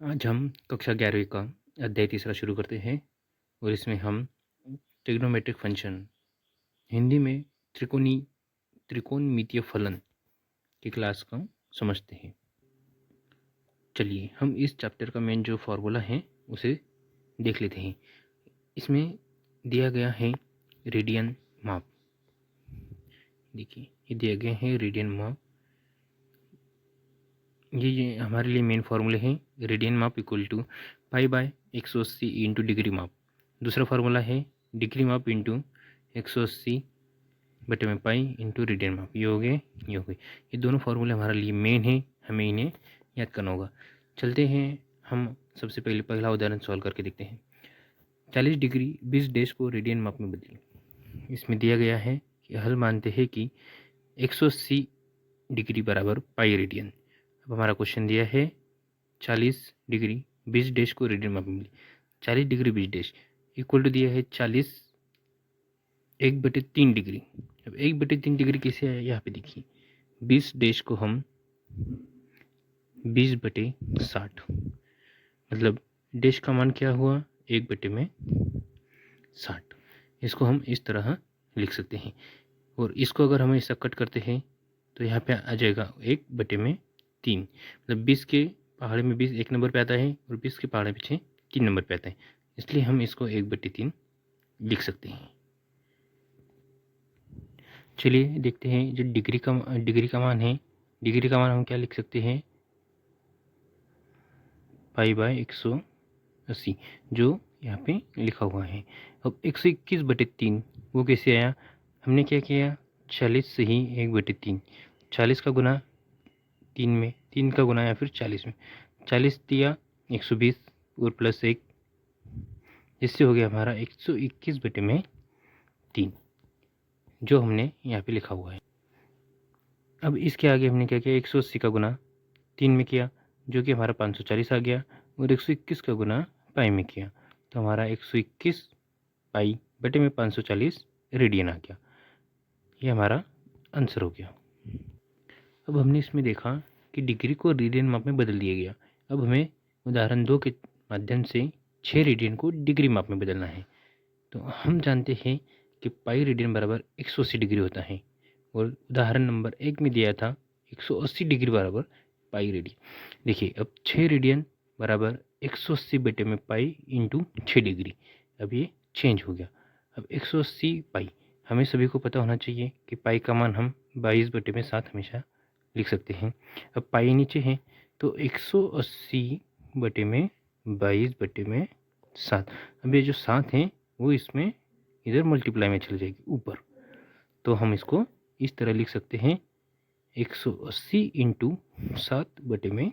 आज हम कक्षा 11वीं का अध्याय तीसरा शुरू करते हैं और इसमें हम ट्रिग्नोमेट्रिक फंक्शन हिंदी में त्रिकोणमितीय फलन की क्लास को समझते हैं। चलिए हम इस चैप्टर का मेन जो फॉर्मूला है उसे देख लेते हैं। इसमें दिया गया है रेडियन माप। देखिए ये दिया गया है रेडियन माप। ये हमारे लिए मेन फार्मूले हैं। रेडियन माप equal to pi by 180 into degree माप। दूसरा फार्मूला है डिग्री माप इंटू 180 बटे में पाई इंटू रेडियन माप। ये हो गए ये हो गए। ये दोनों फार्मूले हमारे लिए मेन हैं, हमें इन्हें याद करना होगा। चलते हैं हम सबसे पहले पहला उदाहरण सॉल्व करके देखते हैं। 40 डिग्री 20 डेज को रेडियन माप में बदलें। इसमें दिया गया है कि हल मानते हैं कि 180 डिग्री बराबर पाई रेडियन। अब हमारा क्वेश्चन दिया है 40 डिग्री 20 डेज को रेडियन माप में मिली। 40 डिग्री 20 डेज इक्वल टू दिया है 40 1/3 डिग्री। अब 1/3 डिग्री कैसे आया यहाँ पे देखिए। 20 डेज को हम 20/60 मतलब डेज का मान क्या हुआ 1/60। इसको हम इस तरह लिख सकते हैं और इसको अगर हम ऐसा कट करते हैं तो यहाँ पे आ जाएगा 1/3। मतलब 20 के पहाड़े में 20 एक नंबर पे आता है और 20 के पहाड़े पीछे 3 नंबर पे आता है, इसलिए हम इसको 1/3 लिख सकते हैं। चलिए देखते हैं जो डिग्री का मान है। डिग्री का मान हम क्या लिख सकते हैं पाई बाय 180 जो यहाँ पे लिखा हुआ है। अब 121/3 वो कैसे आया। हमने क्या किया 40 से ही 1/3 40 का गुना 3 में 3 का गुना या फिर 40 में 40 दिया 120 और प्लस 1 जिससे हो गया हमारा 121/3 जो हमने यहाँ पे लिखा हुआ है। अब इसके आगे हमने क्या किया 180 का गुना 3 में किया जो कि हमारा 540 आ गया और 121 का गुना पाई में किया तो हमारा 121 पाई बटे में 540 रेडियन आ गया। ये हमारा आंसर हो गया। अब हमने इसमें देखा कि डिग्री को रेडियन माप में बदल दिया गया। अब हमें उदाहरण 2 के माध्यम से 6 रेडियन को डिग्री माप में बदलना है। तो हम जानते हैं कि पाई रेडियन बराबर 180 डिग्री होता है और उदाहरण नंबर 1 में दिया था 180 डिग्री बराबर पाई रेडियन। देखिए अब 6 रेडियन बराबर 180 बटे में पाई इंटू 6 डिग्री। अब ये चेंज हो गया। अब 180 पाई हमें सभी को पता होना चाहिए कि पाई का मान हम 22 बटे में 7 हमेशा लिख सकते हैं। अब पाई नीचे है तो 180 बटे में 22 बटे में 7। अब ये जो 7 हैं वो इसमें इधर मल्टीप्लाई में चली जाएगी ऊपर, तो हम इसको इस तरह लिख सकते हैं 180 इंटू 7 बटे में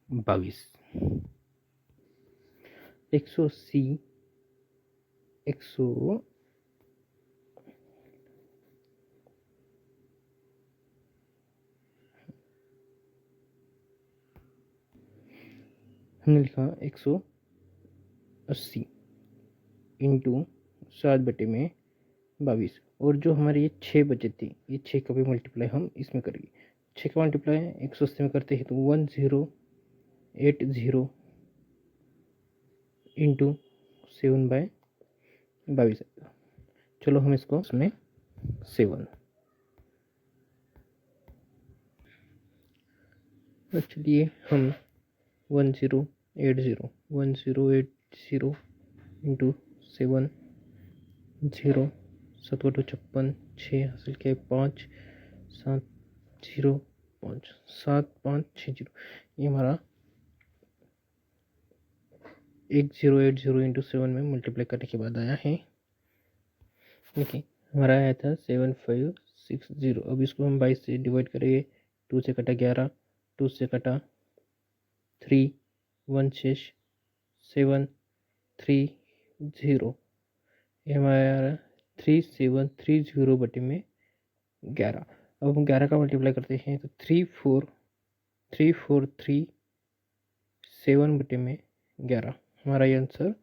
22। 180 हमने लिखा 180 इंटू 7 बटे में 22 और जो हमारे ये 6 बचे थे ये 6 का भी मल्टीप्लाई हम इसमें करेंगे। 6 का मल्टीप्लाई 180 में करते हैं तो 1080 इंटू 7/22। चलो हम इसको उसमें 7 चलिए हम 1080 इंटू 7 0 7 बटे 56 6 हासिल किया 5 7 0 5 7 5 6 0। ये हमारा 1080 इंटू 7 में मल्टीप्लाई करने के बाद आया है। देखिए हमारा आया था 7560। अब इसको हम 22 से डिवाइड करेंगे। 2 से कटा 11 2 से कटा 3 1 शेष 7 3 0। ये हमारा 3730 बटे में 11। अब हम 11 का मल्टीप्लाई करते हैं तो 34347 बटे में 11। हमारा ये आंसर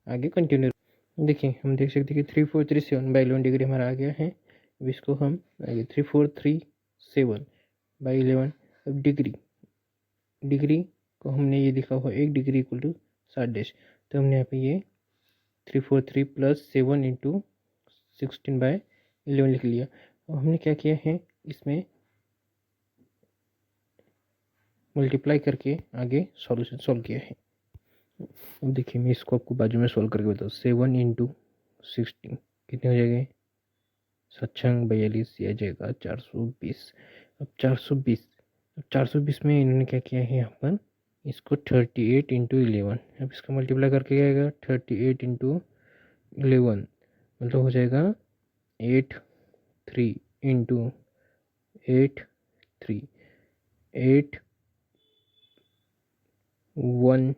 आगे कंटिन्यू। देखिए हम देख सकते हैं कि 3437 बाई 11 डिग्री हमारा आ गया है। अब इसको हम आगे 3437 बाई 11। अब डिग्री को हमने ये लिखा हुआ 1 डिग्री इक्वल टू 60 डैश, तो हमने यहाँ पे ये 343 प्लस 7 इंटू 16/11 लिख लिया। अब हमने क्या किया है, इसमें मल्टीप्लाई करके आगे सॉल्यूशन सॉल्व किया है। अब देखिए मैं इसको आपको बाजू में सॉल्व करके बताऊँ। 7 इंटू 16 कितने हो जाएंगे, 7×42 यह जाएगा 420। अब 420 में इन्होंने क्या किया है, यहाँ पर इसको 38 इंटू 11, अब इसका मल्टीप्लाई करके क्या आएगा 38 इंटू 11, मतलब हो जाएगा 83 इंटू 83 814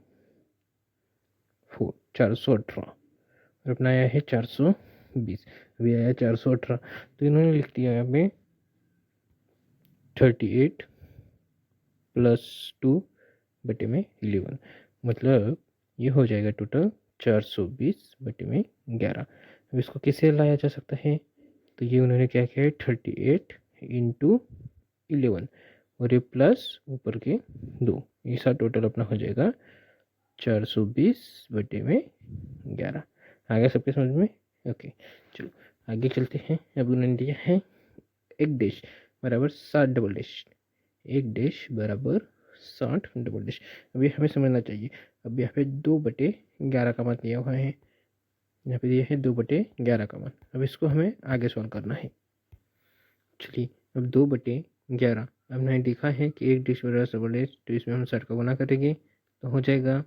418, और अपना आया है 420, अभी आया 418, तो इन्होंने लिख दिया यहाँ पे 38 प्लस 2/11, मतलब ये हो जाएगा टोटल 420/11। अब इसको किसे लाया जा सकता है, तो ये उन्होंने क्या किया है 38 इंटू 11 और ये प्लस ऊपर के 2, ये सारा टोटल अपना हो जाएगा 420/11। आ गया सबके समझ में? ओके, चलो आगे चलते हैं। अब उन्होंने दिया है 1 डैश बराबर 60 डबल डैश, 1 डैश बराबर 60 डबल डैश। अभी हमें समझना चाहिए, अब यहाँ पे 2/11 का मान दिया हुआ है, यहाँ पे दिया है 2/11 का मान। अब इसको हमें आगे सॉल्व करना है। चलिए अब 2/11, अब हमने देखा है कि 1 डैश बराबर डबल डैश, तो इसमें हम 60 का गुना करेंगे तो हो जाएगा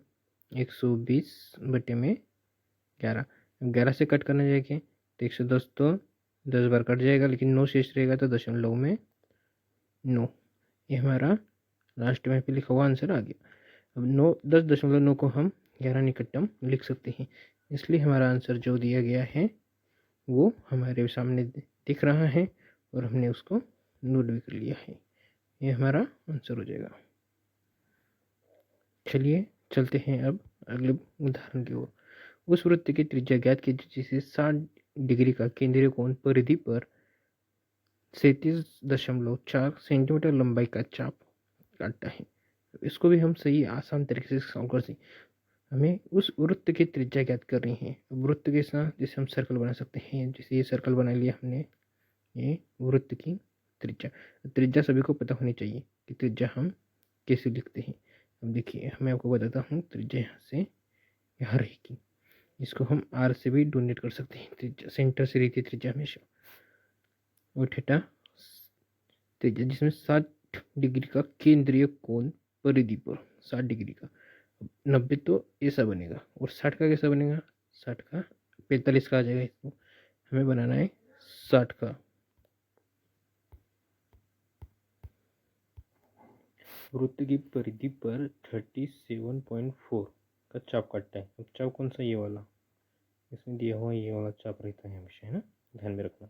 120/11। 11 से कट करने जाएंगे तो 110 तो 10 बार कट जाएगा, लेकिन 9 शेष रहेगा, तो दशमलव में 9, ये हमारा लास्ट में पे लिखा हुआ आंसर आ गया। अब 10.9 को हम 11 निकटतम लिख सकते हैं, इसलिए हमारा आंसर जो दिया गया है वो हमारे सामने दिख रहा है और हमने उसको नोट भी कर लिया है, ये हमारा आंसर हो जाएगा। चलिए चलते हैं अब अगले उदाहरण की ओर। उस वृत्त की त्रिज्या ज्ञात कीजिए जिसे 60 डिग्री का केंद्रीय कोण परिधि पर 37.4 सेंटीमीटर लंबाई का चाप काटता है। इसको भी हम सही आसान तरीके से सॉल्व कर सकते। हमें उस वृत्त की त्रिज्या ज्ञात करनी है। वृत्त के साथ जैसे हम सर्कल बना सकते हैं, जैसे ये सर्कल बना लिया हमने, ये वृत्त की त्रिज्या सभी को पता होनी चाहिए कि त्रिज्या हम कैसे लिखते हैं। अब देखिए मैं आपको बताता हूँ, त्रिज्या यहाँ से यहाँ रहेगी, इसको हम आर से भी डोनेट कर सकते हैं। त्रिज्या सेंटर से रहती है त्रिज्या हमेशा, और थीटा त्रिज्या जिसमें 60 डिग्री का केंद्रीय कोण परिधि पर 60 डिग्री का। 90 तो ऐसा बनेगा, और 60 का कैसा बनेगा, 60 का 45 का आ जाएगा। इसको हमें बनाना है 60 का। वृत्त की परिधि पर 37.4 का चाप काटता है। अब चाप कौन सा, ये वाला, इसमें दिया हुआ ये वाला चाप रहता है हमेशा, है ना, ध्यान में रखना।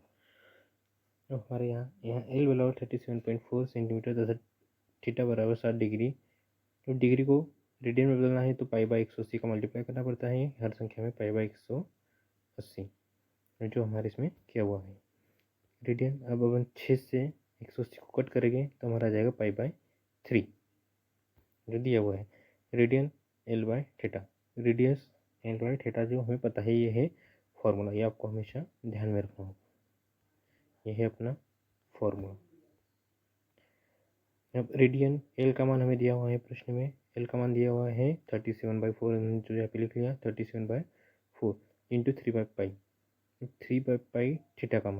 तो हमारे यहाँ एल बराबर 37.4 सेंटीमीटर तथा थीटा बराबर 60 डिग्री। तो डिग्री को रेडियन में बदलना है तो π/180 का मल्टीप्लाई करना पड़ता है हर संख्या में π/180, जो हमारे इसमें किया हुआ है रेडियन। अब अपन 6 से 180 को कट करेंगे तो हमारा आ जाएगा π/3 जो दिया हुआ है। रेडियन L/थीटा, रेडियस L/थीटा जो हमें पता है, ये है फॉर्मूला, ये आपको हमेशा ध्यान में रखना होगा, ये है अपना फॉर्मूला। अब रेडियन एल का मान हमें दिया हुआ है प्रश्न में, एल का मान दिया हुआ है 37/4, जो यहाँ पे लिख लिया 37/4 इंटू 3/π। 3/π थीटा का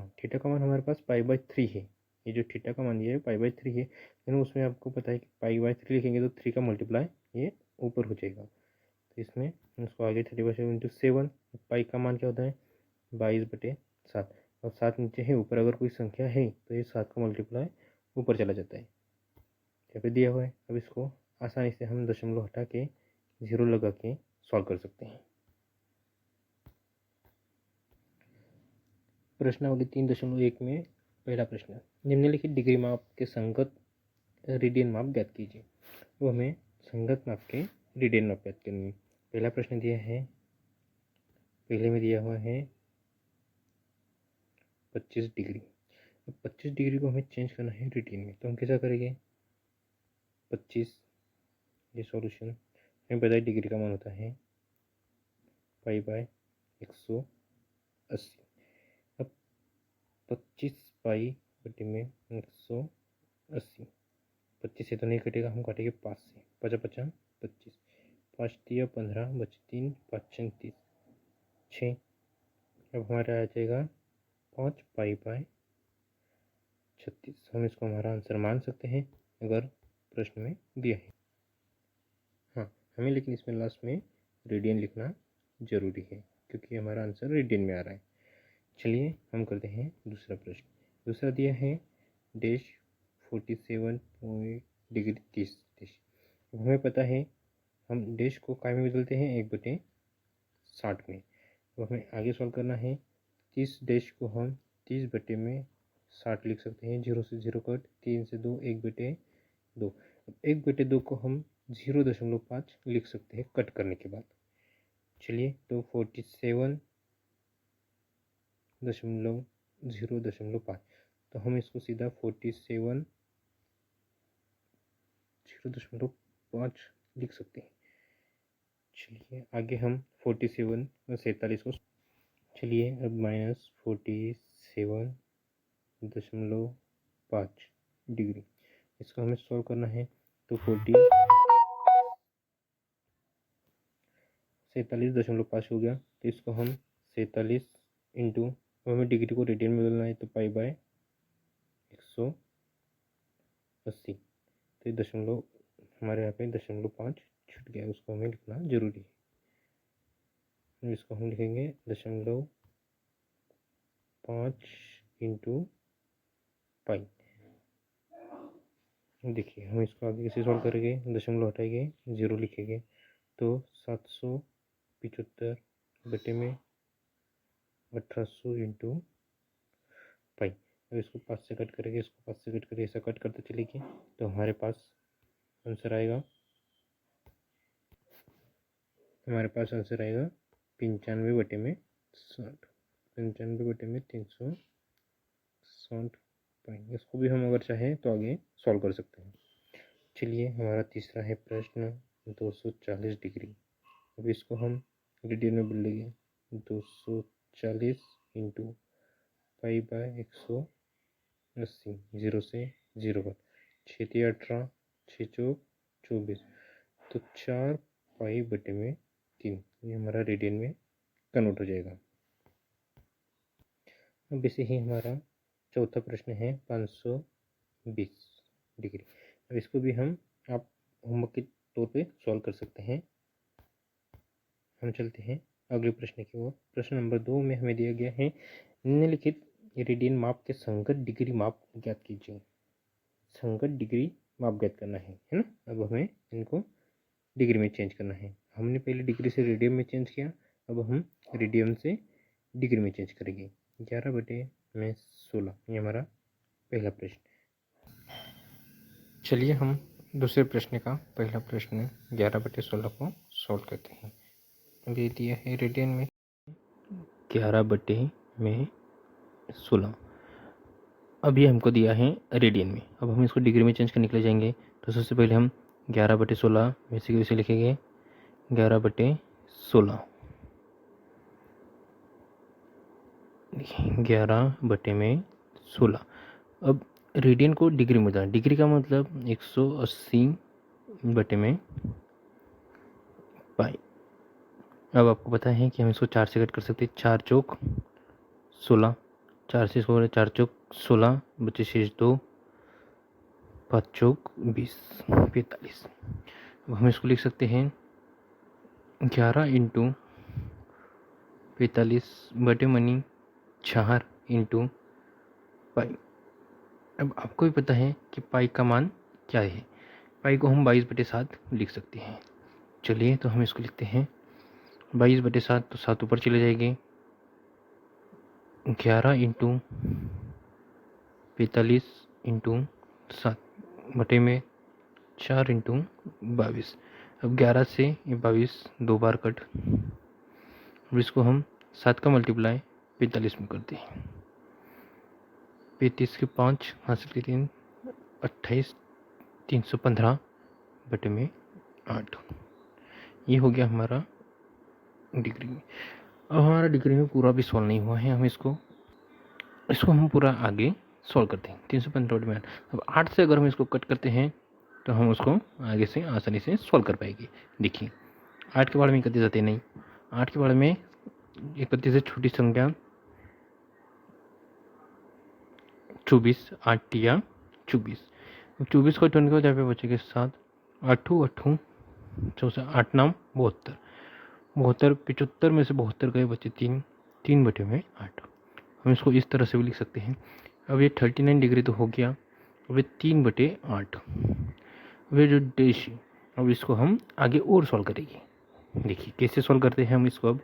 मान हमारे पास π/3 है, ये जो थीटा का मान दिया है π/3 है, लेकिन उसमें आपको पता है कि π/3 लिखेंगे तो 3 का मल्टीप्लाई ये ऊपर हो जाएगा, तो इसमें उसको आगे 37 इंटू 7। पाई का मान क्या होता है 22/7, और 7 नीचे है, ऊपर अगर कोई संख्या है तो ये 7 का मल्टीप्लाई ऊपर चला जाता है, यहाँ पे दिया हुआ है। अब इसको आसानी से हम दशमलव हटा के 0 लगा के सॉल्व कर सकते हैं। प्रश्नावली 3.1 में पहला प्रश्न, निम्नलिखित डिग्री माप के संगत रेडियन माप ज्ञात कीजिए। वो हमें संगत माप के रेडियन माप ज्ञात करनी है। पहला प्रश्न दिया है, पहले में दिया हुआ है 25 डिग्री। अब 25 डिग्री को हमें चेंज करना है रेडियन में, तो हम कैसा करेंगे, 25 ये सॉल्यूशन हमें पता है डिग्री का मान होता है पाई बाय 180। अब 25 पाई बटे में 180, 25 से तो नहीं कटेगा, हम काटेंगे 5 से, 5 50 25, 5 दिया 15 बचे 3, 5 36 6। अब हमारा आ जाएगा 5 पाई बाय 36। हम इसको हमारा आंसर मान सकते हैं अगर प्रश्न में दिया है। हाँ, हमें लेकिन इसमें लास्ट में रेडियन लिखना जरूरी है क्योंकि हमारा आंसर रेडियन में आ रहा है। चलिए हम करते हैं दूसरा प्रश्न। दूसरा दिया है डैश 47 डिग्री 30 डैश। हमें पता है हम डैश को काय में बदलते हैं 1/60 में। तो हमें आगे सॉल्व करना है। 30 डैश को हम 30 बटे में 60 लिख सकते हैं। 0 से 0 कट, 3 से 2 1/2। 1/2 को हम 0.5 लिख सकते हैं कट करने के बाद। चलिए तो 47.0.5, तो हम इसको सीधा 47 0.5 लिख सकते हैं। चलिए आगे हम 47 को, चलिए अब -47.5 डिग्री, इसको हमें सॉल्व करना है। तो 47.5 हो गया, तो इसको हम 47 इंटू, हमें डिग्री को रेडियन में बदलना है तो पाई बाय 180। तो ये दशमलव हमारे यहाँ पे 0.5 छूट गया, उसको हमें लिखना जरूरी है। इसको हम लिखेंगे 0.5 इंटू पाई। देखिए हम इसको आगे कैसे सॉल्व करेंगे, दशमलव हटाएंगे 0 लिखेंगे तो 775 बटे में 1800 इंटू पाई। अब इसको 5 से कट करेंगे, इसको 5 से कट करेंगे, ऐसा कट करते चलेंगे तो हमारे पास आंसर आएगा 95 बटे में 60, 95 बटे में 360 पाई। इसको भी हम अगर चाहें तो आगे सॉल्व कर सकते हैं। चलिए हमारा तीसरा है प्रश्न 240 डिग्री। अब इसको हम रेडियन में बदलेंगे 240 इंटू पाई बाय 180। 0 से 0 पर 6 × 18, 6 × 24, तो 4 पाई बटे में 3, ये हमारा रेडियन में कन्वर्ट हो जाएगा। अब इसे ही हमारा चौथा प्रश्न है 520 डिग्री। अब इसको भी हम आप होमवर्क के तौर पे सॉल्व कर सकते हैं। हम चलते हैं अगले प्रश्न की ओर। प्रश्न नंबर 2 में हमें दिया गया है निम्नलिखित रेडियन माप के संगत डिग्री माप ज्ञात कीजिए। संगत डिग्री माप ज्ञात करना है ना। अब हमें इनको डिग्री में चेंज करना है। हमने पहले डिग्री से रेडियन में चेंज किया, अब हम रेडियन से डिग्री में चेंज करेंगे। 11/16, ये हमारा पहला प्रश्न। चलिए हम दूसरे प्रश्न का पहला प्रश्न 11/16 को सॉल्व करते हैं। ये दिया है रेडियन में 11/16। अब ये हमको दिया है रेडियन में। अब हम इसको डिग्री में चेंज करने के लिए जाएंगे तो सबसे पहले हम 11/16 वैसे के वैसे लिखेंगे 11/16। 11/16। अब रेडियन को डिग्री में बदलना, डिग्री का मतलब 180 बटे में पाई। अब आपको पता है कि हम इसको 4 से कट कर सकते हैं। 4 चौक 16, 4 से इसको 4 चौक 16 बचे शेष 2, 5 चौक 20, 45। अब हम इसको लिख सकते हैं 11 इंटू 45 बटे मनी 4 इंटू पाई। अब आपको भी पता है कि पाई का मान क्या है। पाई को हम 22/7 लिख सकते हैं। चलिए तो हम इसको लिखते हैं 22/7, तो 7 ऊपर चले जाएंगे। 11 इंटू 45 इंटू 7 बटे में 4 इंटू 22। अब 11 से ये 22 2 बार कट। अब इसको हम 7 का मल्टीप्लाई 45 में करते हैं। 35 के 5 हासिल के 3, 28, 315 बटे में 8। ये हो गया हमारा डिग्री में। अब हमारा डिग्री में पूरा भी सॉल्व नहीं हुआ है, हम इसको हम पूरा आगे सॉल्व करते हैं। 315 में अब 8 से अगर हम इसको कट करते हैं तो हम उसको आगे से आसानी से सॉल्व कर पाएंगे। देखिए 8 के बारे में 31 आते नहीं, 8 के बारे में 31 से छोटी संख्या 24, 8 या 24। 24 को 20 को जहाँ पे बचेगा 7, 8 8 14, 8 नाम 72, 72 75 में से 72 गए बचे 3, 3 बटे में 8। हम इसको इस तरह से भी लिख सकते हैं। अब ये 39 डिग्री तो हो गया, अब ये 3/8। अब ये जो डैश है, अब इसको हम आगे और सॉल्व करेंगे। देखिए कैसे सॉल्व करते हैं हम इसको। अब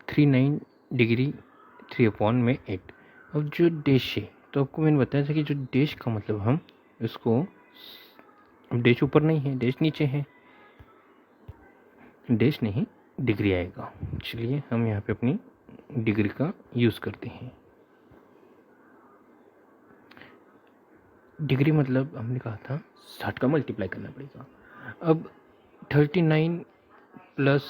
39 डिग्री 3/8। अब जो डैश है तो आपको मैंने बताया था कि जो डैश का मतलब हम इसको, अब डैश ऊपर नहीं है, डैश नीचे है, डैश नहीं डिग्री आएगा। चलिए हम यहाँ पे अपनी डिग्री का यूज़ करते हैं। डिग्री मतलब हमने कहा था 60 का मल्टीप्लाई करना पड़ेगा। अब 39 प्लस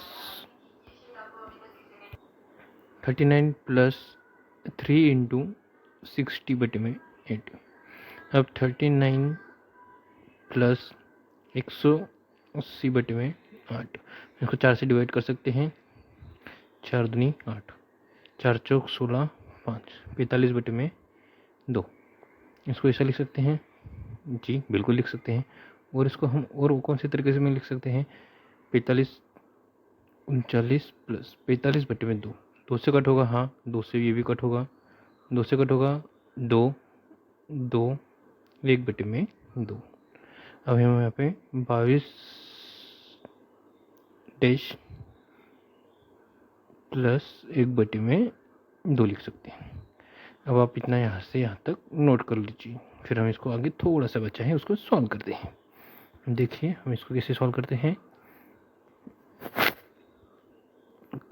3 इंटू 60/8। अब 39 प्लस 180/8, इसको 4 से डिवाइड कर सकते हैं। 4 दूनी 8, 4 चौक 16, 5, 45/2। इसको ऐसा लिख सकते हैं जी, बिल्कुल लिख सकते हैं। और इसको हम और कौन से तरीके से में लिख सकते हैं, 45 39 प्लस 45/2। 2 से कट होगा, हाँ 2 से ये भी कट होगा, 2 से कट होगा 2, 2 1/2। अब हम यहाँ पे 22 डैश प्लस 1/2 लिख सकते हैं। अब आप इतना यहाँ से यहाँ तक नोट कर लीजिए, फिर हम इसको आगे थोड़ा सा बचा है उसको सॉल्व करते हैं। देखिए हम इसको कैसे सॉल्व करते हैं।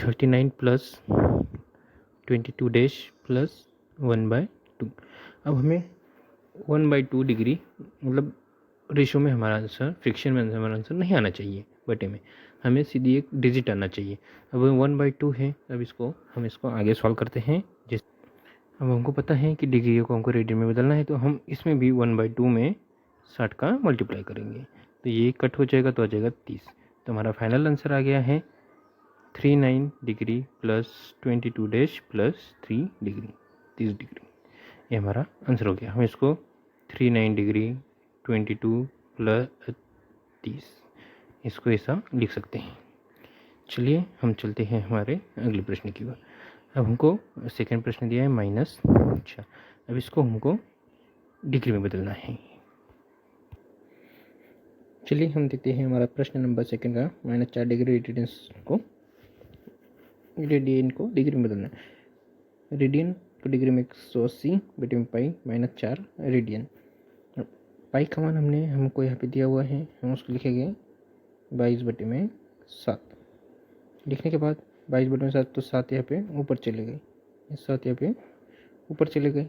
39 प्लस 22 डैश प्लस 1/2। अब हमें 1/2 डिग्री मतलब रेशो में हमारा आंसर, फ्रिक्शन में हमारा आंसर नहीं आना चाहिए बटे में, हमें सीधी एक डिजिट आना चाहिए। अब 1/2 है, अब हम इसको आगे सॉल्व करते हैं। अब हमको पता है कि डिग्री को हमको रेडियन में बदलना है, तो हम इसमें भी 1/2 में 60 का मल्टीप्लाई करेंगे, तो ये कट हो जाएगा तो आ जाएगा 30। तो हमारा फाइनल आंसर आ गया है 39 degree plus 22 dash plus 3 degree, 30 degree. ये हमारा आंसर हो गया। हम इसको 39 डिग्री 22 प्लस 30 इसको ऐसा लिख सकते हैं। चलिए हम चलते हैं हमारे अगले प्रश्न की ओर। अब हमको सेकंड प्रश्न दिया है माइनस। अच्छा, अब इसको हमको डिग्री में बदलना है। चलिए हम देखते हैं हमारा प्रश्न नंबर सेकंड का। -4 डिग्री रेडियन को डिग्री में बदलना है। रेडियन को डिग्री में 180/पाई -4 रेडियन। पाई का मान हमको यहाँ पे दिया हुआ है, हम उसको लिखेंगे 22/7। लिखने के बाद 22/7 तो 7 यहाँ पे ऊपर चले गए, 7 यहाँ पे ऊपर चले गए,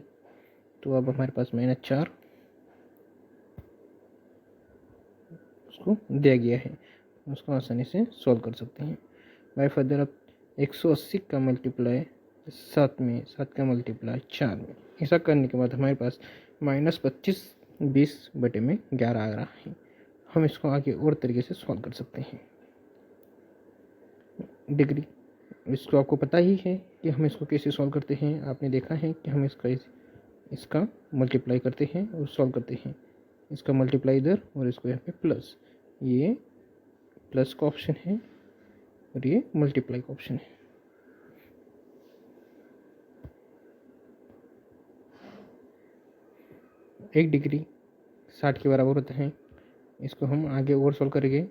तो अब हमारे पास -4 उसको दिया गया है, उसको आसानी से सॉल्व कर सकते हैं। बाय फर्दर अब 180 का मल्टीप्लाई 7 में, 7 का मल्टीप्लाई 4 में, ऐसा करने के बाद हमारे पास -25 20/11 आ रहा है। हम इसको आगे और तरीके से सॉल्व कर सकते हैं। डिग्री, इसको आपको पता ही है कि हम इसको कैसे सॉल्व करते हैं। आपने देखा है कि हम इसका मल्टीप्लाई करते हैं और सॉल्व करते हैं। इसका मल्टीप्लाई इधर और इसको यहाँ पे प्लस, ये प्लस का ऑप्शन है और ये मल्टीप्लाई का ऑप्शन है। एक डिग्री 60 के बराबर होता है, इसको हम आगे और सॉल्व करेंगे।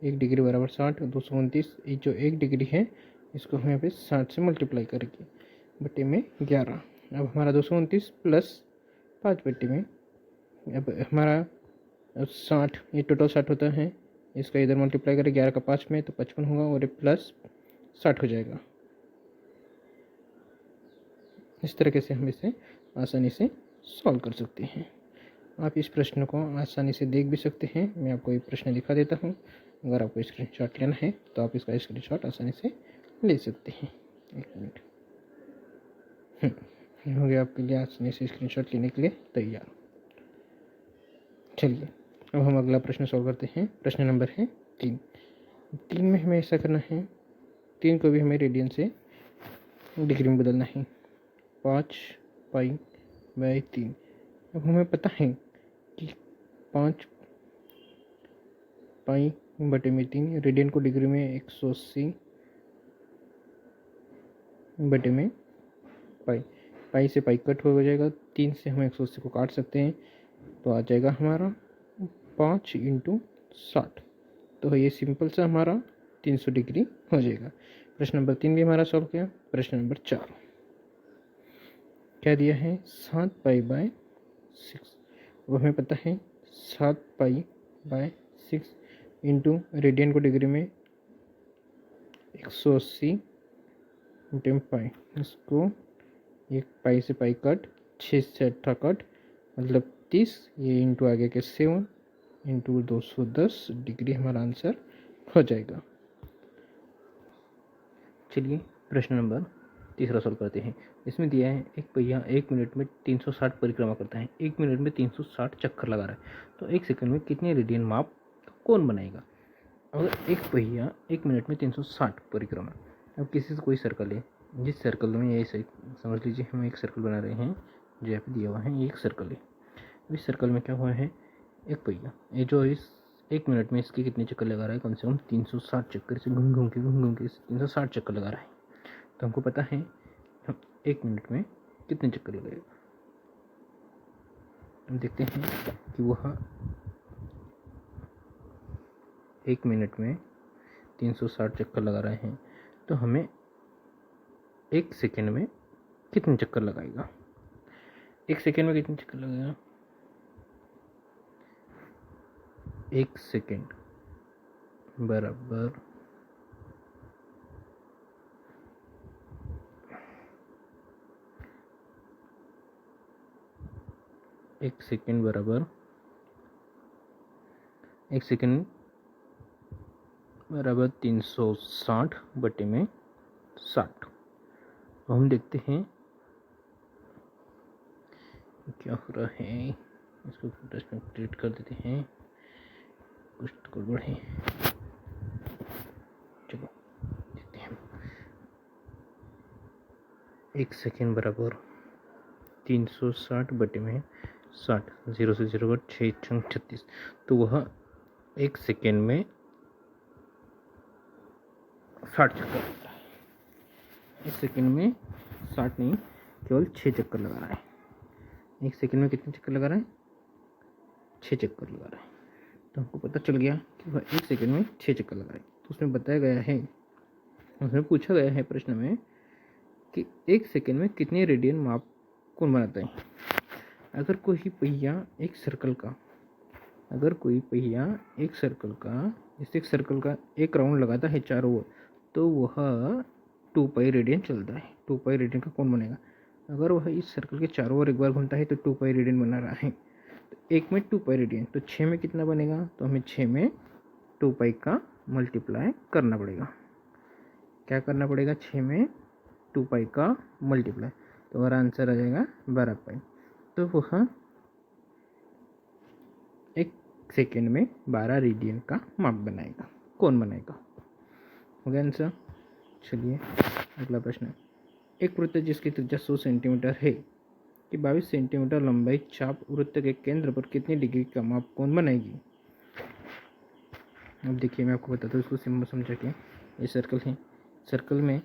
1 डिग्री बराबर 60, 229। ये जो 1 डिग्री है इसको हम यहाँ पे 60 से मल्टीप्लाई करेंगे बटे में 11। अब हमारा 229 प्लस 5 बटे में, अब हमारा 60, ये टोटल 60 होता है, इसका इधर मल्टीप्लाई करें 11 का 5 में तो 55 होगा और ये प्लस 60 हो जाएगा। इस तरीके से हम इसे आसानी से सॉल्व कर सकते हैं। आप इस प्रश्न को आसानी से देख भी सकते हैं। मैं आपको एक प्रश्न दिखा देता हूँ। अगर आपको स्क्रीनशॉट लेना है तो आप इसका स्क्रीनशॉट आसानी से ले सकते हैं। एक मिनट हो गया आपके लिए आसानी से स्क्रीनशॉट लेने के लिए तैयार। चलिए अब हम अगला प्रश्न सॉल्व करते हैं। प्रश्न नंबर है 3 में हमें ऐसा करना है, 3 को भी हमें रेडियन से डिग्री में बदलना है। 5π/3। अब हमें पता है कि 5π/3 रेडियन को डिग्री में 180/में पाई। पाई से पाई कट हो जाएगा, 3 से हम 180 को काट सकते हैं तो आ जाएगा हमारा 5 × 60। तो ये सिंपल सा हमारा 300 डिग्री हो जाएगा। प्रश्न नंबर 3 भी हमारा सॉल्व किया। प्रश्न नंबर 4 क्या दिया है, 7π/6। वो हमें पता है 7π/6 इंटू रेडियन को डिग्री में 180/पाई। इसको एक पाई से पाई कट, 6 से 18 कट, मतलब 30, ये इंटू आगे के 7 इंटू 210 डिग्री हमारा आंसर हो जाएगा। चलिए प्रश्न नंबर तीसरा सॉल्व करते हैं। इसमें दिया है एक पहिया 1 मिनट में 360 परिक्रमा करता है। 1 मिनट में 360 चक्कर लगा रहा है, तो 1 सेकंड में कितने रेडियन माप कौन बनाएगा। अगर एक पहिया 1 मिनट में 360 परिक्रमा, अब किसी से कोई सर्कल है, जिस सर्कल में ये समझ लीजिए हम एक सर्कल बना रहे हैं, जो यहाँ पे दिया हुआ है, ये एक सर्कल है। इस सर्कल में क्या हुआ है, एक पहिया ये जो इस 1 मिनट में इसके कितने चक्कर लगा रहा है, कम से कम 360 चक्कर से घूम घूम के 360 चक्कर लगा रहा है। तो हमको पता है हम 1 मिनट में कितने चक्कर लगाएगा। हम देखते हैं कि वह 1 मिनट में 360 चक्कर लगा रहे हैं, तो हमें 1 सेकेंड में कितने चक्कर लगाएगा। 1 सेकेंड में कितने चक्कर लगाएगा, 1 सेकेंड बराबर 1 सेकेंड बराबर 1 सेकेंड बराबर 360/60। तो हम देखते हैं क्या हो रहा है। इसको डस्ट में क्रिएट कर देते हैं, कुछ तो गड़बड़ है। चलो देखते हैं। 1 सेकेंड बराबर 360/60, 0 से 0 का 6 छंग 36। तो वह 1 सेकेंड में 60 चक्कर लगता है। 1 सेकेंड में 60 नहीं, केवल 6 चक्कर लगा रहा है। 1 सेकेंड में कितने चक्कर लगा रहा है, 6 चक्कर लगा रहा है। तो हमको पता चल गया कि वह 1 सेकेंड में 6 चक्कर लगा रहा है। तो उसमें बताया गया है, उसमें पूछा गया है प्रश्न में कि 1 सेकेंड में कितने रेडियन माप कौन बनाता है। अगर कोई पहिया एक सर्कल का जैसे एक सर्कल का एक राउंड लगाता है चारों ओर, तो वह 2π रेडियन चलता है। 2π रेडियन का कौन बनेगा। अगर वह इस सर्कल के चारों ओर एक बार घूमता है तो 2π रेडियन बना रहा है। तो 1 में 2π रेडियन, तो 6 में कितना बनेगा, तो हमें 6 में 2π का मल्टीप्लाई करना पड़ेगा। क्या करना पड़ेगा, 6 में 2π का मल्टीप्लाई, तो हमारा आंसर आ जाएगा 12π। तो वह 1 सेकेंड में 12 रेडियन का माप बनाएगा। कौन बनाएगा, हो गया आंसर। चलिए अगला प्रश्न। एक वृत्त जिसकी त्रिज्या 100 सेंटीमीटर है कि 22 सेंटीमीटर लंबाई चाप वृत्त के केंद्र पर कितनी डिग्री का माप कौन बनाएगी। अब देखिए मैं आपको बताता हूँ इसको सिंपल समझा के। ये सर्कल है, सर्कल में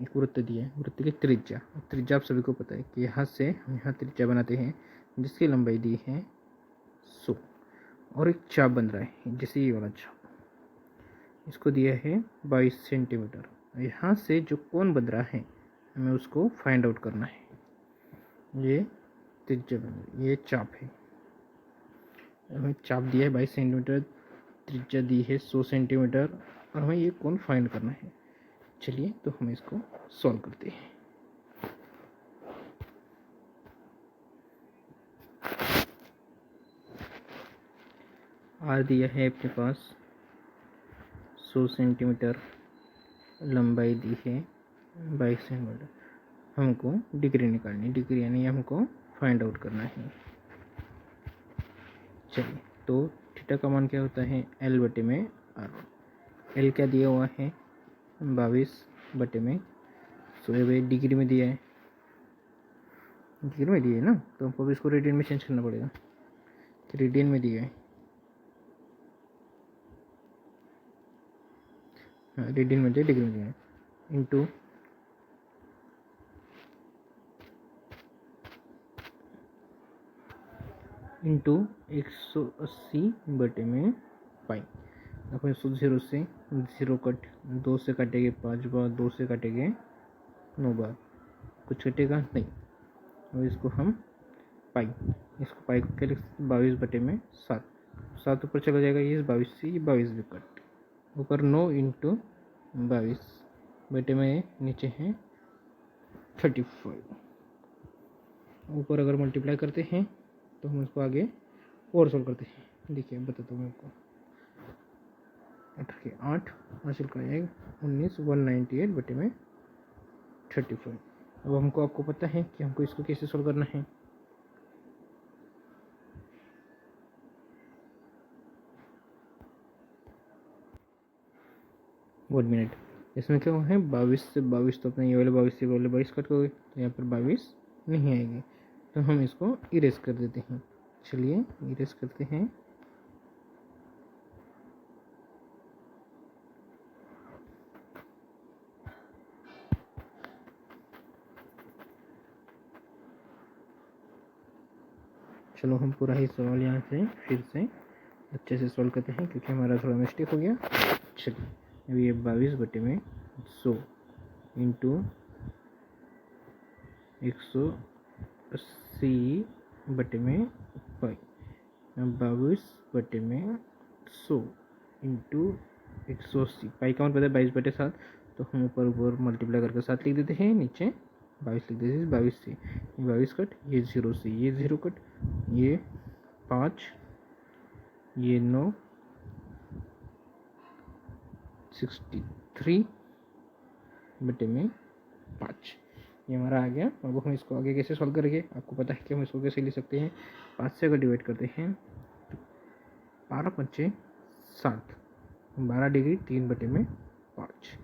एक वृत्त दिया है, वृत्त की त्रिज्या आप सभी को पता है कि यहाँ से हम यहाँ त्रिज्या बनाते हैं जिसकी लंबाई दी है 100, और एक चाप बन रहा है जैसे ये वाला चाप, इसको दिया है 22 सेंटीमीटर। यहाँ से जो कोण बन रहा है हमें उसको फाइंड आउट करना है। ये त्रिज्या बन रही, ये चाप है, हमें चाप दिया है 22 सेंटीमीटर, त्रिज्या दी है 100 सेंटीमीटर, और हमें ये कोण फाइंड करना है। चलिए तो हम इसको सॉल्व करते हैं। आर दिया है अपने पास 100 सेंटीमीटर, लंबाई दी है 22 सेंटीमीटर। हमको डिग्री निकालनी, डिग्री यानी हमको फाइंड आउट करना है। चलिए, तो थीटा का मान क्या होता है L बटे में आर। L क्या दिया हुआ है 22 बटे में 100, भाई डिग्री में दिया है, डिग्री में दिया है ना, तो हमको भी इसको रेडियन में चेंज करना पड़ेगा। तो रेडियन में दिया है, हाँ रेडियन में दिया, डिग्री में दिया है, इंटू 180 बटे में पाई। अपन 0 से 0 कट, 2 से काटेंगे 5 बार, 2 से काटेंगे 9 बार, कुछ कटेगा नहीं। और इसको हम पाई, इसको पाई को क्या लिख सकते 22 बटे में 7, 7 ऊपर चला जाएगा, ये 22 से, ये 22 भी कट, ऊपर 9 इंटू 22 बटे में नीचे है 35। ऊपर अगर मल्टीप्लाई करते हैं तो हम इसको आगे और सोल्व करते हैं। देखिए बताता हूँ आपको, 8 के 8 हासिल का आएगा 19, 198 बटे में 35। अब हमको, आपको पता है कि हमको इसको कैसे सोल्व करना है। वन मिनट, इसमें क्या हुआ है 22 से 22, तो अपने ये वाले 22 से वाले 22 कट हो गए, तो यहाँ पर 22 नहीं आएंगे, तो हम इसको इरेज कर देते हैं। चलिए इरेज करते हैं। चलो हम पूरा ही सवाल यहाँ से फिर से अच्छे से सॉल्व करते हैं, क्योंकि हमारा थोड़ा मिस्टेक हो गया। चलिए, अभी ये 22 बटे में 100 इंटू 180 बटे में पाई, 22 बटे में 100 इंटू 180, पाई का मान पता है 22 बटे 7, तो हम ऊपर ऊपर मल्टीप्लाई करके 7 लिख देते हैं, नीचे 22 लिख देते हैं। 22 से 22 कट, ये 0 से ये 0 कट, ये 5, ये 9, 63 बटे में 5, ये हमारा आ गया। अब हम इसको आगे कैसे सॉल्व करेंगे, आपको पता है कि हम इसको कैसे लिख सकते हैं। 5 से अगर डिवाइड करते हैं तो 12 पंचे 7, 12 डिग्री 3 बटे में 5,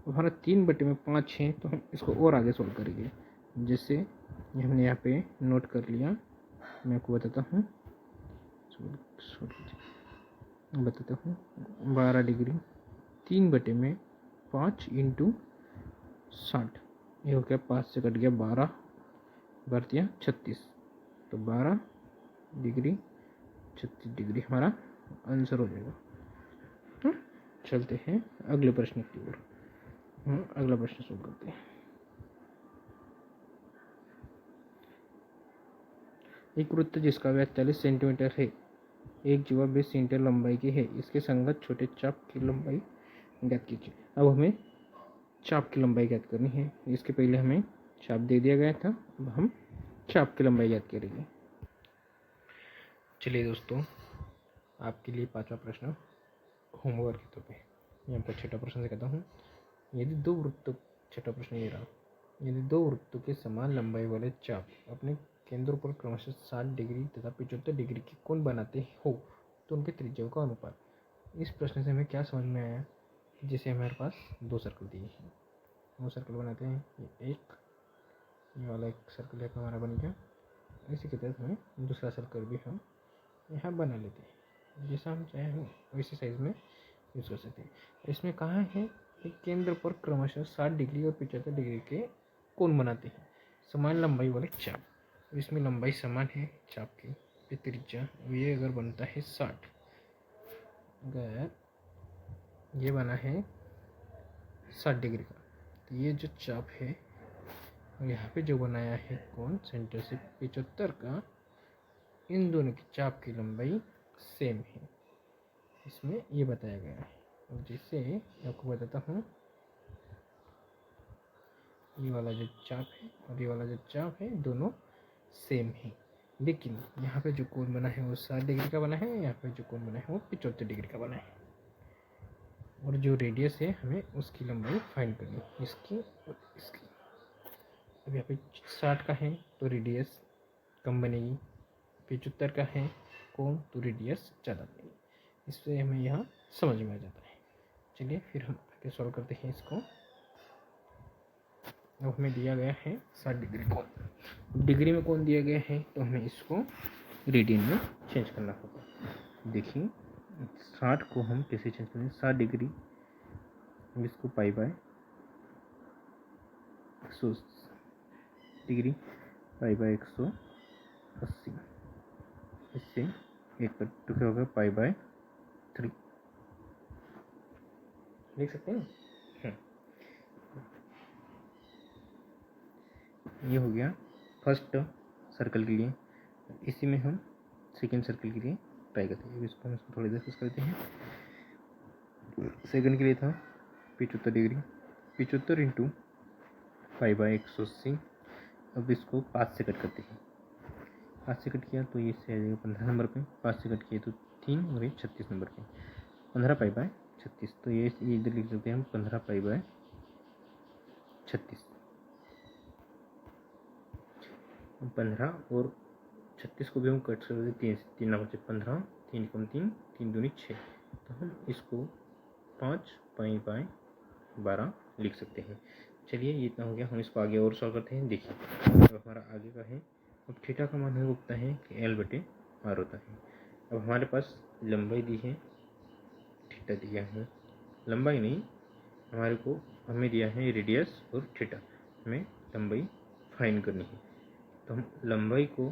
हमारा 3 बटे में 5 है, तो हम इसको और आगे सॉल्व करेंगे। जैसे हमने यहाँ पे नोट कर लिया, मैं आपको बताता हूँ, 12 डिग्री 3 बटे में 5 इंटू 60, ये हो गया 5 से कट गया 12, बढ़ दिया 36, तो 12 डिग्री 36 डिग्री हमारा आंसर हो जाएगा। चलते हैं अगले प्रश्न की ओर। अगला प्रश्न सोल्व करते हैं। एक वृत्त जिसका व्यास 40 सेंटीमीटर है, एक जीवा 20 सेंटीमीटर लंबाई की है, इसके संगत छोटे चाप की लंबाई ज्ञात कीजिए। अब हमें चाप की लंबाई ज्ञात करनी है। इसके पहले हमें चाप दे दिया गया था, अब हम चाप की लंबाई ज्ञात करेंगे। चलिए दोस्तों, आपके लिए 5वां प्रश्न होमवर्क के तौर पे, मैं आपको 6ठा प्रश्न से कहता हूँ। यदि दो वृत्तों, 6ठा प्रश्न ये रहा, यदि दो वृत्तों के समान लंबाई वाले चाप अपने केंद्रों पर क्रमशः 60 डिग्री तथा 75 डिग्री के कोण बनाते हो, तो उनके त्रिज्याओं का अनुपात। इस प्रश्न से हमें क्या समझ में आया, जैसे हमारे पास दो सर्कल दिए हैं, दो सर्कल बनाते हैं, ये वाला एक सर्कल है हमारा बन गया, इसी के तहत हमें दूसरा सर्कल भी हम यहाँ बना लेते हैं, जैसा हम चाहे हम वैसे साइज में यूज़ कर सकते हैं। इसमें कहाँ है कि केंद्र पर क्रमशः 60 डिग्री और 75 डिग्री के कोण बनाते हैं समान लंबाई वाले चाप। इसमें लंबाई समान है चाप की, त्रिज्या ये अगर बनता है 60, अगर ये बना है 60 डिग्री का, तो ये जो चाप है और यहाँ पे जो बनाया है कोण सेंटर से 75 का, इन दोनों की चाप की लंबाई सेम है, इसमें ये बताया गया है। और जिससे आपको बताता हूँ, ये वाला जो चाप है और ये वाला जो चाप है दोनों सेम है, लेकिन यहाँ पे जो कोण बना है वो 60 डिग्री का बना है, यहाँ पे जो कोण बना है वो 75 डिग्री का बना है। और जो रेडियस है हमें उसकी लंबाई फाइंड करनी है, इसकी और इसकी। अब यहाँ पे 60 का है तो रेडियस कम बनेगी, 75 का है कोण तो रेडियस ज़्यादा बनेगी। इससे हमें यहाँ समझ में आ जाता है। चलिए फिर हम आगे सॉल्व करते हैं इसको। अब हमें दिया गया है 60 डिग्री कोण। डिग्री में कोण दिया गया है तो हमें इसको रेडियन में चेंज करना होगा। देखिए 60 को हम कैसे चेंज करेंगे, 60 डिग्री इसको पाई बाय 180 डिग्री पाई बाय 180, इससे एक पर टू क्या होगा पाई बाय 3 देख सकते हैं। ये हो गया फर्स्ट सर्कल के लिए। इसी में हम सेकेंड सर्कल के लिए ट्राई करते हैं। इसको हम थोड़ी डिस्कस करते हैं। सेकंड के लिए था 75 डिग्री, 75 इंटू पाई बाय 180। अब इसको 5 से कट करते हैं। 5 से कट किया तो ये से आ जाएगा 15 नंबर पे, 5 से कट किया तो 3 और ये 36 नंबर पे, 15 पाई बाय 36। तो ये इधर लिख सकते हैं हम 15 पाई बाय 36। 15 और 36 को भी हम कट कर देते हैं 3 नंबर से, 15 3 कम 3 3 दूनी 6। तो हम इसको 5 पाई बाय 12 लिख सकते हैं। चलिए ये इतना हो गया। हम इसको आगे और सॉल्व करते हैं। देखिए अब हमारा आगे का है, अब थीटा का मान हमें होता है कि L/R होता है। अब हमारे पास लंबाई दी है, थीटा दिया है, लंबाई नहीं हमारे को हमें दिया है रेडियस और थीटा, हमें लंबाई फाइंड करनी है। तो हम लंबाई को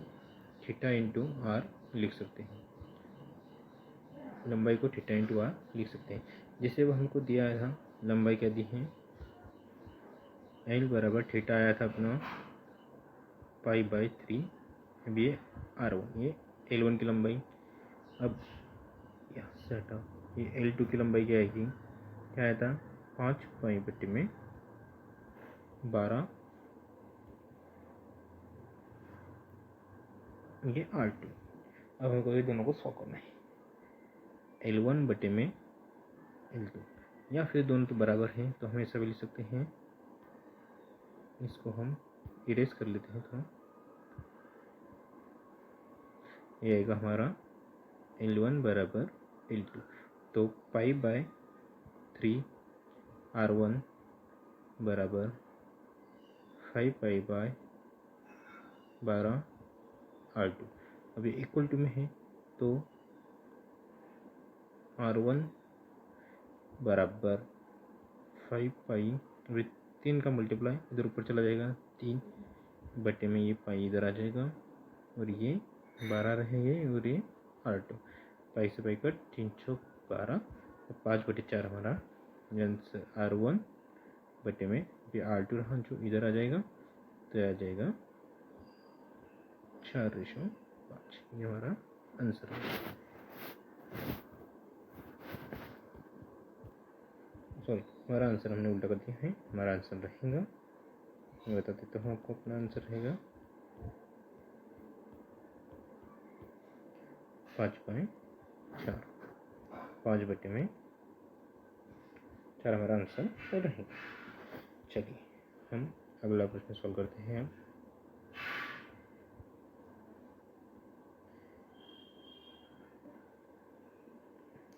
थीटा इंटू आर लिख सकते हैं, लंबाई को थीटा इंटू आर लिख सकते हैं। जैसे वो हमको दिया था लंबाई क्या दी है, L बराबर थीटा आया था अपना पाई बाय 3। अब ये R1, ये L1 की लंबाई। अब यहाँ से हटाओ, ये L2 की लंबाई क्या आएगी, क्या आया था 5 पाई बटे में 12, ये R2। अब हमको ये दोनों को सॉल्व करना है, L1 बटे में L2, या फिर दोनों तो बराबर हैं तो हम ऐसा भी लिख सकते हैं। इसको हम इरेज कर लेते हैं थोड़ा। ये आएगा हमारा L1 बराबर L2, तो पाई बाय 3 R1 बराबर 5 पाई बाय 12 R2। अब ये इक्वल टू में है तो R1 बराबर 5 पाई, 3 का मल्टीप्लाई इधर ऊपर चला जाएगा, 3 बटे में ये पाई इधर आ जाएगा और ये 12 रहेंगे और ये R2। पाई से पाई कट, 3 चौक 12, 5 बटे 4 हमारा आंसर R1 बटे में ये R2 रहा जो इधर आ जाएगा, तो आ जाएगा 4:5। ये हमारा आंसर है। सॉरी, हमारा आंसर हमने उल्टा कर दिया है। हमारा आंसर रहेगा, मैं बता देता हूँ आपको, अपना आंसर रहेगा 5/4, 5 बटे में 4 हमारा आंसर रहेगा। चलिए हम अगला प्रश्न सॉल्व करते हैं।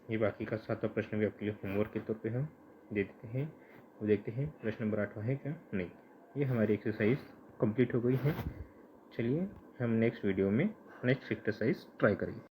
ये बाकी का 7वां प्रश्न भी आपके लिए होमवर्क के तौर पे हम दे देते हैं, वो देखते हैं प्रश्न नंबर 8वां है क्या नहीं। ये हमारी एक्सरसाइज कंप्लीट हो गई है। चलिए हम नेक्स्ट वीडियो में नेक्स्ट एक्सरसाइज ट्राई करेंगे।